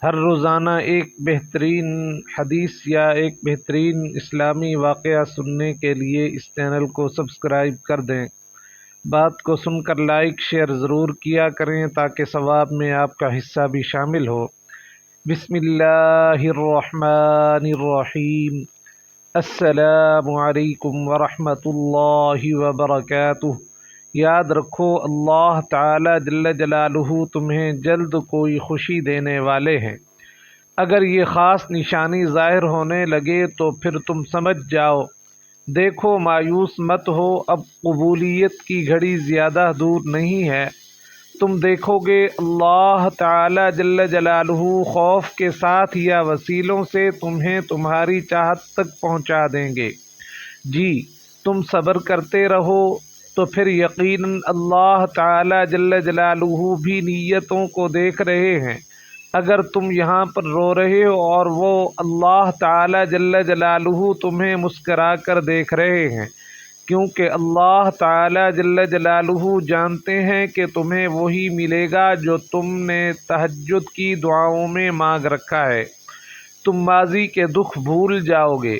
ہر روزانہ ایک بہترین حدیث یا ایک بہترین اسلامی واقعہ سننے کے لیے اس چینل کو سبسکرائب کر دیں۔ بات کو سن کر لائک شیئر ضرور کیا کریں تاکہ ثواب میں آپ کا حصہ بھی شامل ہو۔ بسم اللہ الرحمن الرحیم۔ السلام علیکم ورحمۃ اللہ وبرکاتہ۔ یاد رکھو اللہ تعالی جل جلالہ تمہیں جلد کوئی خوشی دینے والے ہیں۔ اگر یہ خاص نشانی ظاہر ہونے لگے تو پھر تم سمجھ جاؤ۔ دیکھو مایوس مت ہو، اب قبولیت کی گھڑی زیادہ دور نہیں ہے۔ تم دیکھو گے اللہ تعالی جل جلالہ خوف کے ساتھ یا وسیلوں سے تمہیں تمہاری چاہت تک پہنچا دیں گے۔ جی تم صبر کرتے رہو تو پھر یقیناً اللہ تعالی جل جلالہ بھی نیتوں کو دیکھ رہے ہیں۔ اگر تم یہاں پر رو رہے ہو اور وہ اللہ تعالی جل جلالہ تمہیں مسکرا کر دیکھ رہے ہیں، کیونکہ اللہ تعالی جل جلالہ جانتے ہیں کہ تمہیں وہی ملے گا جو تم نے تہجد کی دعاؤں میں مانگ رکھا ہے۔ تم ماضی کے دکھ بھول جاؤ گے۔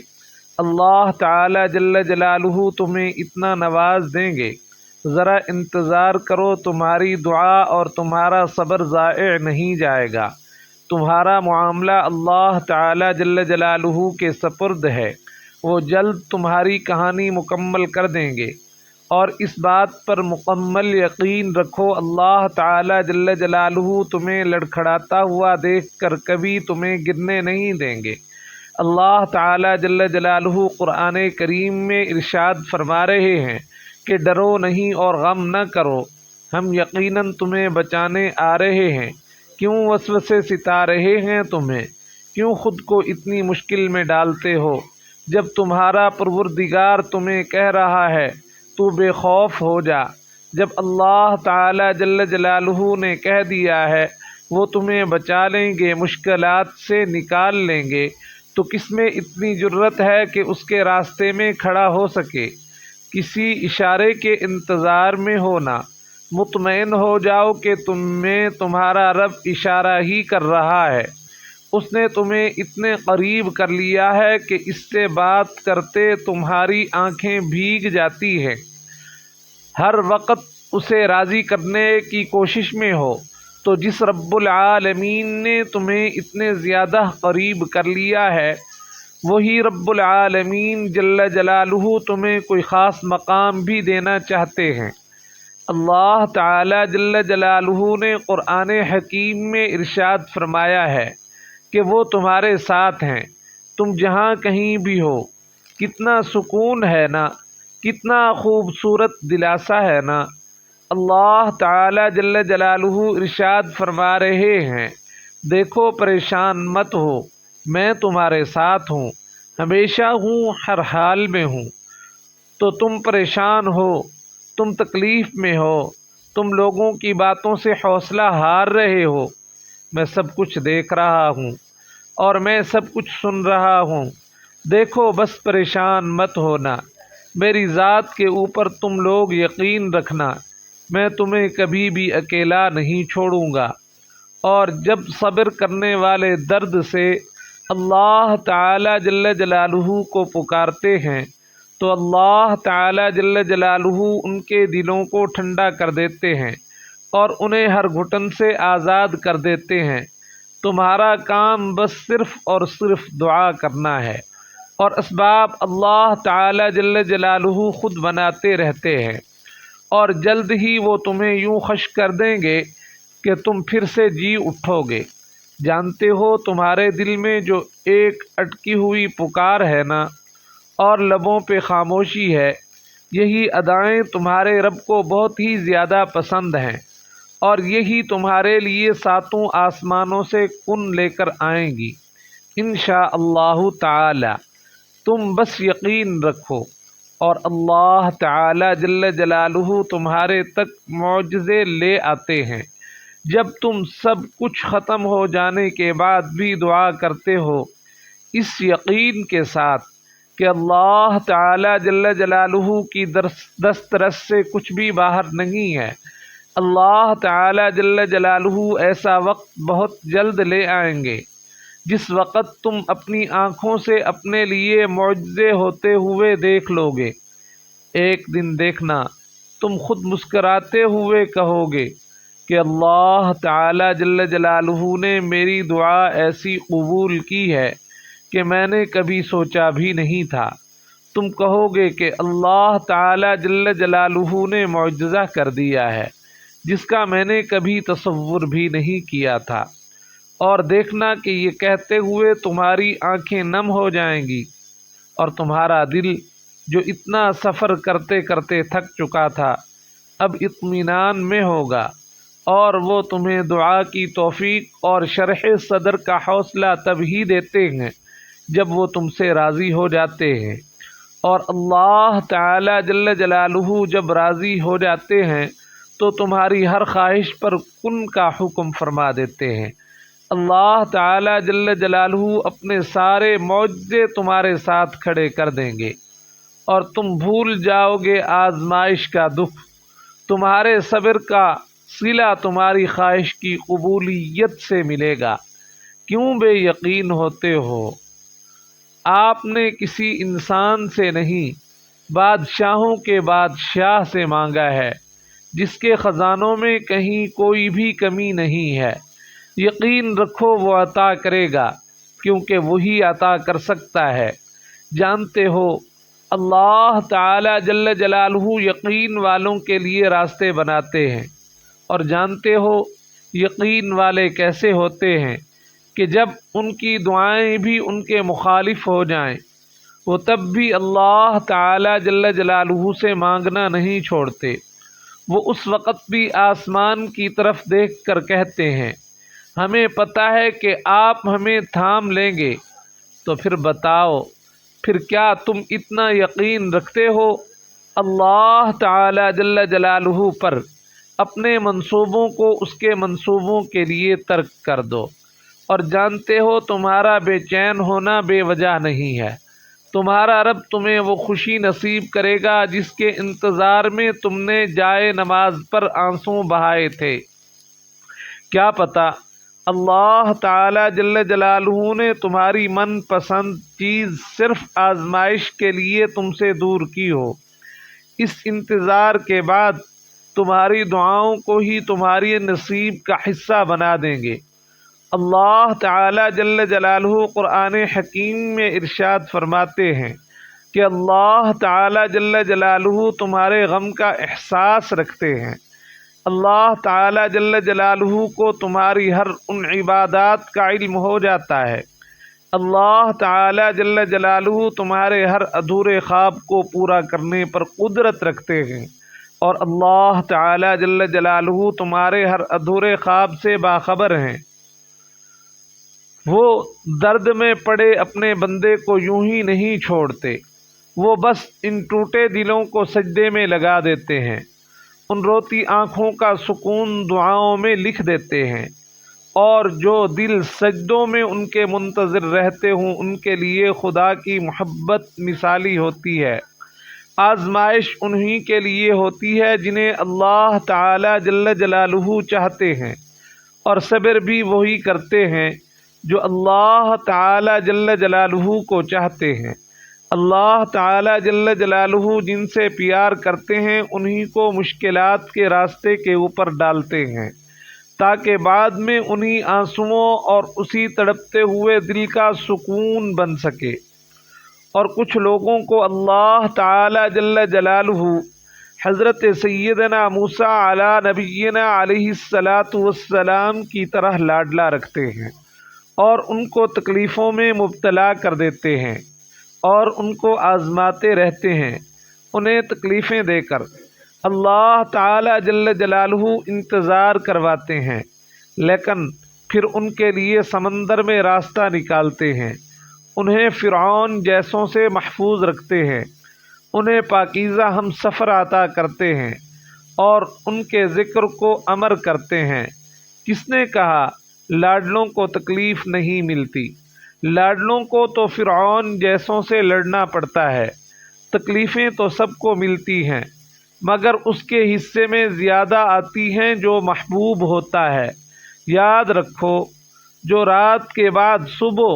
اللہ تعالی جل جلالہ تمہیں اتنا نواز دیں گے۔ ذرا انتظار کرو، تمہاری دعا اور تمہارا صبر ضائع نہیں جائے گا۔ تمہارا معاملہ اللہ تعالی جل جلالہ کے سپرد ہے، وہ جلد تمہاری کہانی مکمل کر دیں گے۔ اور اس بات پر مکمل یقین رکھو اللہ تعالی جل جلالہ تمہیں لڑکھڑاتا ہوا دیکھ کر کبھی تمہیں گرنے نہیں دیں گے۔ اللہ تعالی جل جلالہ قرآن کریم میں ارشاد فرما رہے ہیں کہ ڈرو نہیں اور غم نہ کرو، ہم یقیناً تمہیں بچانے آ رہے ہیں۔ کیوں وسوسے ستا رہے ہیں تمہیں؟ کیوں خود کو اتنی مشکل میں ڈالتے ہو؟ جب تمہارا پروردگار تمہیں کہہ رہا ہے تو بے خوف ہو جا۔ جب اللہ تعالی جل جلالہ نے کہہ دیا ہے وہ تمہیں بچا لیں گے، مشکلات سے نکال لیں گے، تو کس میں اتنی جرت ہے کہ اس کے راستے میں کھڑا ہو سکے؟ کسی اشارے کے انتظار میں ہونا، مطمئن ہو جاؤ کہ تمہیں تمہارا رب اشارہ ہی کر رہا ہے۔ اس نے تمہیں اتنے قریب کر لیا ہے کہ اس سے بات کرتے تمہاری آنکھیں بھیگ جاتی ہیں۔ ہر وقت اسے راضی کرنے کی کوشش میں ہو، تو جس رب العالمین نے تمہیں اتنے زیادہ قریب کر لیا ہے، وہی رب العالمین جل جلالہ تمہیں کوئی خاص مقام بھی دینا چاہتے ہیں۔ اللہ تعالی جل جلالہ نے قرآن حکیم میں ارشاد فرمایا ہے کہ وہ تمہارے ساتھ ہیں، تم جہاں کہیں بھی ہو۔ کتنا سکون ہے نا، کتنا خوبصورت دلاسا ہے نا۔ اللہ تعالی جل جلالہ ارشاد فرما رہے ہیں، دیکھو پریشان مت ہو، میں تمہارے ساتھ ہوں، ہمیشہ ہوں، ہر حال میں ہوں۔ تو تم پریشان ہو، تم تکلیف میں ہو، تم لوگوں کی باتوں سے حوصلہ ہار رہے ہو، میں سب کچھ دیکھ رہا ہوں اور میں سب کچھ سن رہا ہوں۔ دیکھو بس پریشان مت ہونا، میری ذات کے اوپر تم لوگ یقین رکھنا، میں تمہیں کبھی بھی اکیلا نہیں چھوڑوں گا۔ اور جب صبر کرنے والے درد سے اللہ تعالی جل جلالہ کو پکارتے ہیں تو اللہ تعالی جل جلالہ ان کے دلوں کو ٹھنڈا کر دیتے ہیں اور انہیں ہر گھٹن سے آزاد کر دیتے ہیں۔ تمہارا کام بس صرف اور صرف دعا کرنا ہے، اور اسباب اللہ تعالی جل جلالہ خود بناتے رہتے ہیں، اور جلد ہی وہ تمہیں یوں خوش کر دیں گے کہ تم پھر سے جی اٹھو گے۔ جانتے ہو تمہارے دل میں جو ایک اٹکی ہوئی پکار ہے نا، اور لبوں پہ خاموشی ہے، یہی ادائیں تمہارے رب کو بہت ہی زیادہ پسند ہیں، اور یہی تمہارے لیے ساتوں آسمانوں سے کن لے کر آئیں گی انشاءاللہ تعالی۔ تم بس یقین رکھو، اور اللہ تعالی جل جلالہ تمہارے تک معجزے لے آتے ہیں۔ جب تم سب کچھ ختم ہو جانے کے بعد بھی دعا کرتے ہو، اس یقین کے ساتھ کہ اللہ تعالی جل جلالہ کی دسترس سے کچھ بھی باہر نہیں ہے، اللہ تعالی جل جلالہ ایسا وقت بہت جلد لے آئیں گے جس وقت تم اپنی آنکھوں سے اپنے لیے معجزے ہوتے ہوئے دیکھ لو گے۔ ایک دن دیکھنا تم خود مسکراتے ہوئے کہو گے کہ اللہ تعالی جل جلالہ نے میری دعا ایسی قبول کی ہے کہ میں نے کبھی سوچا بھی نہیں تھا۔ تم کہو گے کہ اللہ تعالی جل جلالہ نے معجزہ کر دیا ہے جس کا میں نے کبھی تصور بھی نہیں کیا تھا، اور دیکھنا کہ یہ کہتے ہوئے تمہاری آنکھیں نم ہو جائیں گی اور تمہارا دل جو اتنا سفر کرتے کرتے تھک چکا تھا اب اطمینان میں ہوگا، اور وہ تمہیں دعا کی توفیق اور شرح صدر کا حوصلہ تب ہی دیتے ہیں جب وہ تم سے راضی ہو جاتے ہیں، اور اللہ تعالی جل جلالہ جب راضی ہو جاتے ہیں تو تمہاری ہر خواہش پر کن کا حکم فرما دیتے ہیں۔ اللہ تعالی جل جلالہ اپنے سارے معجزے تمہارے ساتھ کھڑے کر دیں گے اور تم بھول جاؤ گے آزمائش کا دکھ۔ تمہارے صبر کا صلہ تمہاری خواہش کی قبولیت سے ملے گا۔ کیوں بے یقین ہوتے ہو؟ آپ نے کسی انسان سے نہیں بادشاہوں کے بادشاہ سے مانگا ہے جس کے خزانوں میں کہیں کوئی بھی کمی نہیں ہے۔ یقین رکھو وہ عطا کرے گا کیونکہ وہی عطا کر سکتا ہے۔ جانتے ہو اللہ تعالی جل جلالہ یقین والوں کے لیے راستے بناتے ہیں، اور جانتے ہو یقین والے کیسے ہوتے ہیں کہ جب ان کی دعائیں بھی ان کے مخالف ہو جائیں وہ تب بھی اللہ تعالی جل جلالہ سے مانگنا نہیں چھوڑتے۔ وہ اس وقت بھی آسمان کی طرف دیکھ کر کہتے ہیں ہمیں پتہ ہے کہ آپ ہمیں تھام لیں گے، تو پھر بتاؤ پھر کیا تم اتنا یقین رکھتے ہو اللہ تعالی جل جلالہ پر؟ اپنے منصوبوں کو اس کے منصوبوں کے لیے ترک کر دو، اور جانتے ہو تمہارا بے چین ہونا بے وجہ نہیں ہے۔ تمہارا رب تمہیں وہ خوشی نصیب کرے گا جس کے انتظار میں تم نے جائے نماز پر آنسو بہائے تھے۔ کیا پتہ اللہ تعالی جل جلالہ نے تمہاری من پسند چیز صرف آزمائش کے لیے تم سے دور کی ہو۔ اس انتظار کے بعد تمہاری دعاؤں کو ہی تمہاری نصیب کا حصہ بنا دیں گے۔ اللہ تعالی جل جلالہ قرآن حکیم میں ارشاد فرماتے ہیں کہ اللہ تعالی جل جلالہ تمہارے غم کا احساس رکھتے ہیں۔ اللہ تعالی جل جلالہ کو تمہاری ہر ان عبادات کا علم ہو جاتا ہے۔ اللہ تعالی جل جلالہ تمہارے ہر ادھورے خواب کو پورا کرنے پر قدرت رکھتے ہیں، اور اللہ تعالی جل جلالہ تمہارے ہر ادھورے خواب سے باخبر ہیں۔ وہ درد میں پڑے اپنے بندے کو یوں ہی نہیں چھوڑتے، وہ بس ان ٹوٹے دلوں کو سجدے میں لگا دیتے ہیں، ان روتی آنکھوں کا سکون دعاؤں میں لکھ دیتے ہیں، اور جو دل سجدوں میں ان کے منتظر رہتے ہوں ان کے لیے خدا کی محبت مثالی ہوتی ہے۔ آزمائش انہی کے لیے ہوتی ہے جنہیں اللہ تعالی جل جلالہ چاہتے ہیں، اور صبر بھی وہی کرتے ہیں جو اللہ تعالی جل جلالہ کو چاہتے ہیں۔ اللہ تعالی جل جلالہ جن سے پیار کرتے ہیں انہی کو مشکلات کے راستے کے اوپر ڈالتے ہیں تاکہ بعد میں انہی آنسوؤں اور اسی تڑپتے ہوئے دل کا سکون بن سکے۔ اور کچھ لوگوں کو اللہ تعالی جل جلالہ حضرت سیدنا موسیٰ علی نبینا علیہ الصلاۃ والسلام کی طرح لاڈلا رکھتے ہیں، اور ان کو تکلیفوں میں مبتلا کر دیتے ہیں اور ان کو آزماتے رہتے ہیں۔ انہیں تکلیفیں دے کر اللہ تعالی جل جلالہ انتظار کرواتے ہیں، لیکن پھر ان کے لیے سمندر میں راستہ نکالتے ہیں، انہیں فرعون جیسوں سے محفوظ رکھتے ہیں، انہیں پاکیزہ ہم سفر عطا کرتے ہیں اور ان کے ذکر کو امر کرتے ہیں۔ کس نے کہا لاڈلوں کو تکلیف نہیں ملتی؟ لاڈلوں کو تو فرعون جیسوں سے لڑنا پڑتا ہے۔ تکلیفیں تو سب کو ملتی ہیں، مگر اس کے حصے میں زیادہ آتی ہیں جو محبوب ہوتا ہے۔ یاد رکھو، جو رات کے بعد صبح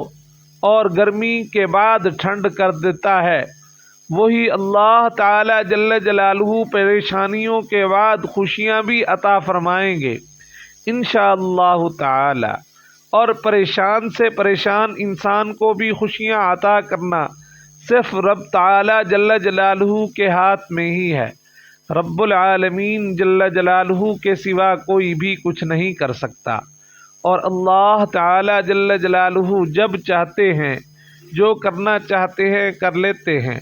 اور گرمی کے بعد ٹھنڈ کر دیتا ہے، وہی اللہ تعالی جل جلالہ پریشانیوں کے بعد خوشیاں بھی عطا فرمائیں گے انشاءاللہ تعالی۔ اور پریشان سے پریشان انسان کو بھی خوشیاں عطا کرنا صرف رب تعالی جل جلالہ کے ہاتھ میں ہی ہے۔ رب العالمین جل جلالہ کے سوا کوئی بھی کچھ نہیں کر سکتا، اور اللہ تعالی جل جلالہ جب چاہتے ہیں جو کرنا چاہتے ہیں کر لیتے ہیں۔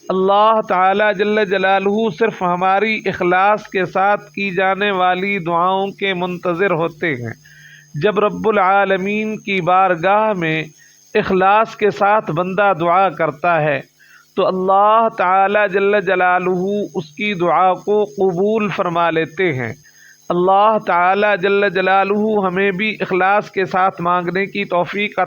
اللہ تعالی جل جلالہ صرف ہماری اخلاص کے ساتھ کی جانے والی دعاؤں کے منتظر ہوتے ہیں۔ جب رب العالمین کی بارگاہ میں اخلاص کے ساتھ بندہ دعا کرتا ہے تو اللہ تعالی جل جلالہ اس کی دعا کو قبول فرما لیتے ہیں۔ اللہ تعالی جل جلالہ ہمیں بھی اخلاص کے ساتھ مانگنے کی توفیق